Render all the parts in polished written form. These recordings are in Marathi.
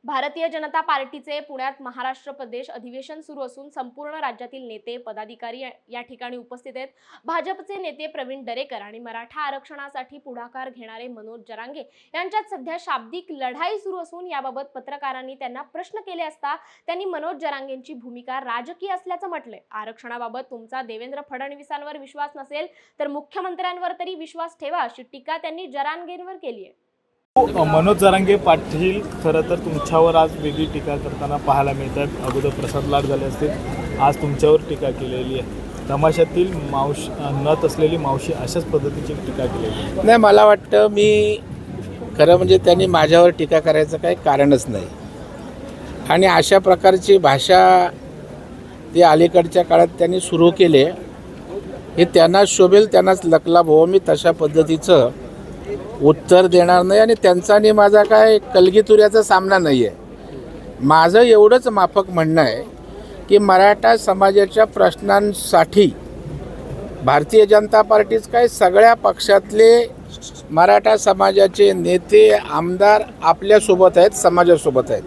भारतीय जनता पार्टीचे पुण्यात महाराष्ट्र प्रदेश अधिवेशन सुरू असून संपूर्ण राज्यातील नेते पदाधिकारी या ठिकाणी उपस्थित आहेत। भाजपचे नेते प्रवीण दरेकर आणि मराठा आरक्षणासाठी पुढाकार घेणारे मनोज जरांगे यांच्यात सध्या शाब्दिक लढाई सुरू असून याबाबत पत्रकारांनी त्यांना प्रश्न केले असता त्यांनी मनोज जरांगेंची भूमिका राजकीय असल्याचं म्हटलंय। आरक्षणाबाबत तुमचा देवेंद्र फडणवीसांवर विश्वास नसेल तर मुख्यमंत्र्यांवर तरी विश्वास ठेवा अशी टीका त्यांनी जरांगेंवर केली आहे। मनोज जरांगे पाटील खरं तर तुमच्यावर आज वेगळी टीका करताना पाहायला मिळतात। अगोदर प्रसाद लाड झाले असतील, आज तुमच्यावर टीका केलेली आहे। तमाशातील मावशी नत असलेली मावशी अशाच पद्धतीची टीका केलेली आहे। नाही, मला वाटतं मी खरं म्हणजे त्यांनी माझ्यावर टीका करायचं काही कारणच नाही आणि अशा प्रकारची भाषा ती अलीकडच्या काळात त्यांनी सुरू केले हे त्यांना शोभेल त्यांनाच लकलाभ हो। मी तशा पद्धतीचं उत्तर देणार नाही आणि त्यांचा आणि माझा काय कलगीतुऱ्याचा सामना नाही आहे। माझं एवढंच माफक म्हणणं आहे की मराठा समाजाच्या प्रश्नांसाठी भारतीय जनता पार्टीच काय सगळ्या पक्षातले मराठा समाजाचे नेते आमदार आपल्यासोबत आहेत, समाजासोबत आहेत।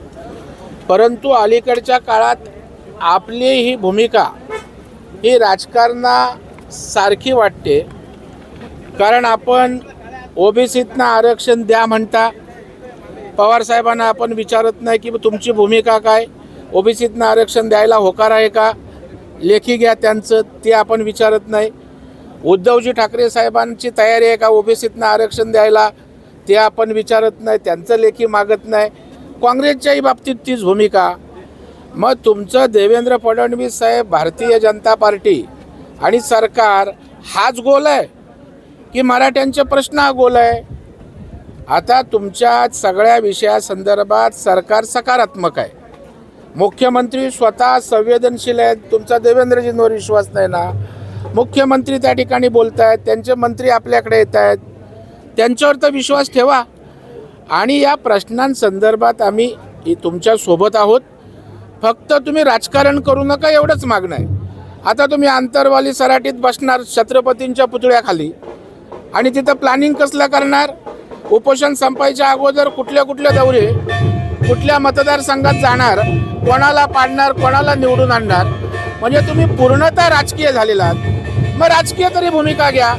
परंतु अलीकडच्या काळात आपली ही भूमिका ही राजकारणासारखी वाटते, कारण आपण ओबीसीतनं आरक्षण द्या म्हणता, पवारसाहेबांना आपण विचारत नाही की तुमची भूमिका काय, ओबीसीतनं आरक्षण द्यायला होकार आहे का, लेखी घ्या त्यांचं, ते आपण विचारत नाही। उद्धवजी ठाकरे साहेबांची तयारी आहे का ओबीसीतनं आरक्षण द्यायला, ते आपण विचारत नाही, त्यांचं लेखी मागत नाही। काँग्रेसच्याही बाबतीत तीच भूमिका। मग तुमचं देवेंद्र फडणवीस साहेब, भारतीय जनता पार्टी आणि सरकार हाच गोल आहे की मराठ्यांचे प्रश्न हा गोल आहे? आता तुमच्या सगळ्या विषयासंदर्भात सरकार सकारात्मक आहे, मुख्यमंत्री स्वतः संवेदनशील आहेत। तुमचा देवेंद्रजींवर विश्वास नाही ना? मुख्यमंत्री त्या ठिकाणी बोलत आहेत, त्यांचे मंत्री आपल्याकडे येत आहेत, त्यांच्यावर तर विश्वास ठेवा। आणि या प्रश्नांसंदर्भात आम्ही तुमच्यासोबत आहोत, फक्त तुम्ही राजकारण करू नका एवढंच मागणं आहे। आता तुम्ही आंतरवाली सराटीत बसणार छत्रपतींच्या पुतळ्याखाली आणि तिथं प्लॅनिंग कसलं करणार? उपोषण संपायच्या अगोदर कुठल्या दौरे, कुठल्या मतदारसंघात जाणार, कोणाला पाडणार, कोणाला निवडून आणणार, म्हणजे तुम्ही पूर्णतः राजकीय झालेला आहात। मग राजकीय तरी भूमिका घ्या।